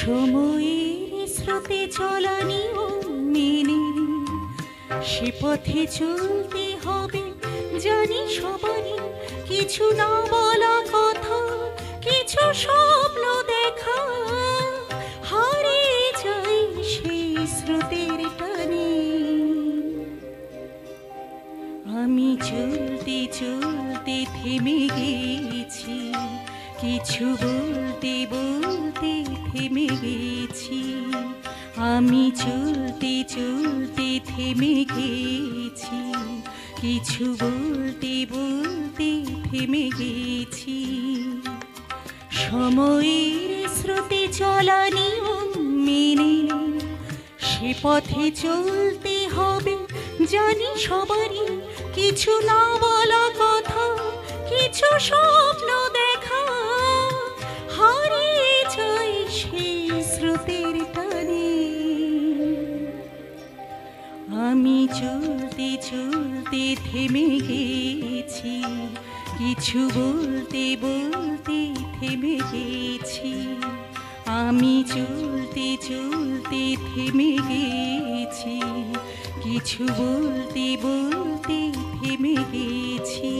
সময়ের স্রোতে চলা নিয়ম মেনে সে পথে চলতে হবে, জানি সবারই কিছু না বলা কথা, কিছু স্বপ্ন দেখা হারিয়ে যায় সেই স্রোতের টানে। আমি চলতে চলতে থেমে গেছি, কিছু বলতে বলতে থেমে গেছি। আমি চলতে চলতে থেমে গেছি, কিছু বলতে বলতে থেমে গেছি। সময়ের স্রোতে চলা নিয়ম মেনে সে পথে চলতে হবে, জানি সবারই কিছু না বলা কথা, কিছু স্বপ্ন দেখা হারিয়ে যায় সেই স্রোতের টানে। আমি চলতে চলতে থেমে গেছি, কিছু বলতে বলতে থেমে গেছি। আমি চলতে চলতে থেমে গেছি, কিছু বলতে বলতে থেমে গেছি।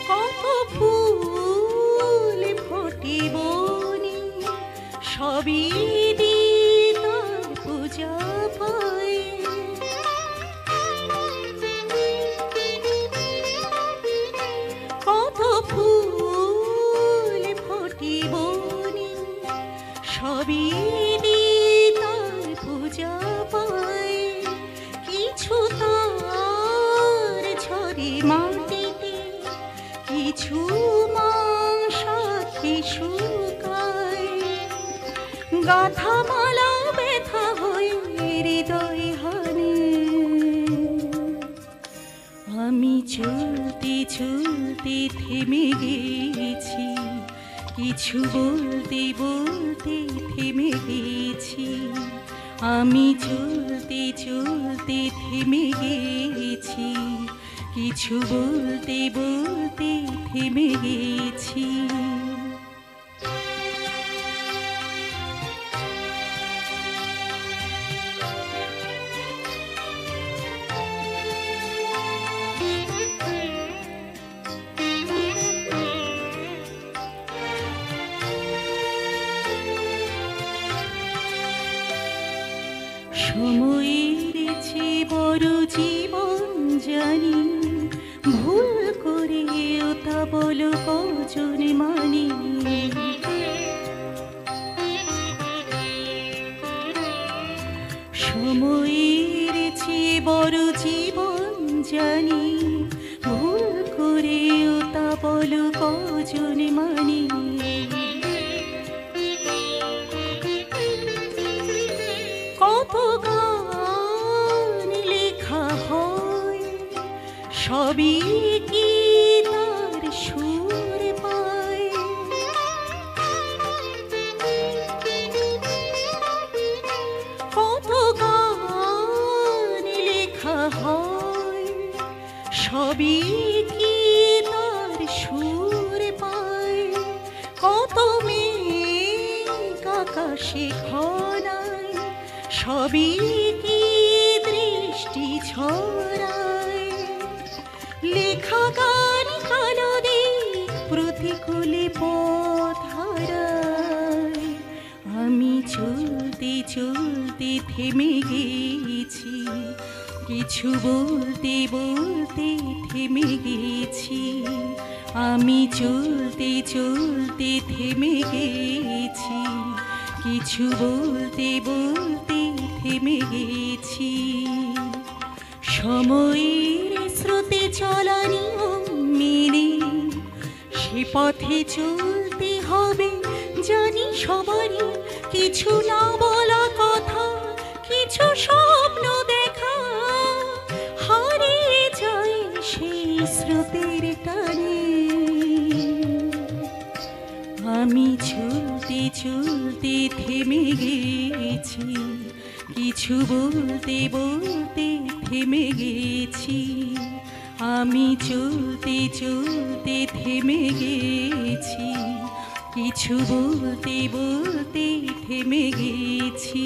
কত ফুল ফোটে বনে, সবই দিতার পূজা পায়। কত ফুল ফোটে বনে, সবই দিতার পূজা পায়। কিছু তার ঝরে মাটিতে, কিছু মাসাতে শুকায়। গাথা মালা ব্যথা হয়ে হৃদয় হানে। আমি চলতে চলতে থেমে গেছি, কিছু বলতে বলতে থেমে গেছি। আমি চলতে চলতে থেমে গেছি, কিছু বলতে বলতে থেমে গেছি। সময়ের চেয়ে বড় জীবন জানি, ভুল করে তা বলো কজন মানি। সময়ের চেয়ে বড় জীবন জানি, ভুল করে তা বলো কজন মানি। কত গান লেখা হয়, সবই কি তার সুর পায়। কত গান লেখা হয়, সবই কি তার সুর পায়। কত মেঘ আকাশে ঘনায়, সবই কি দৃষ্টি ছড়ায়। লেখা গান কালো দিক প্রতিকূলে পথ হারায়। আমি চলতে চলতে থেমে গেছি, কিছু বলতে বলতে থেমে গেছি। আমি চলতে চলতে থেমে গেছি, কিছু বলতে বলতে থেমে গেছি। সময়ের স্রোতে চলা নিয়ম মেনে সে পথে চলতে হবে, জানি সবারই কিছু না বলা কথা, কিছু স্বপ্ন দেখা হারিয়ে যায় সেই স্রোতের টানে। আমি চলতে চলতে থেমে গেছি, কিছু বলতে বলতে থেমে গেছি। আমি চলতে চলতে থেমে গেছি, কিছু বলতে বলতে থেমে গেছি।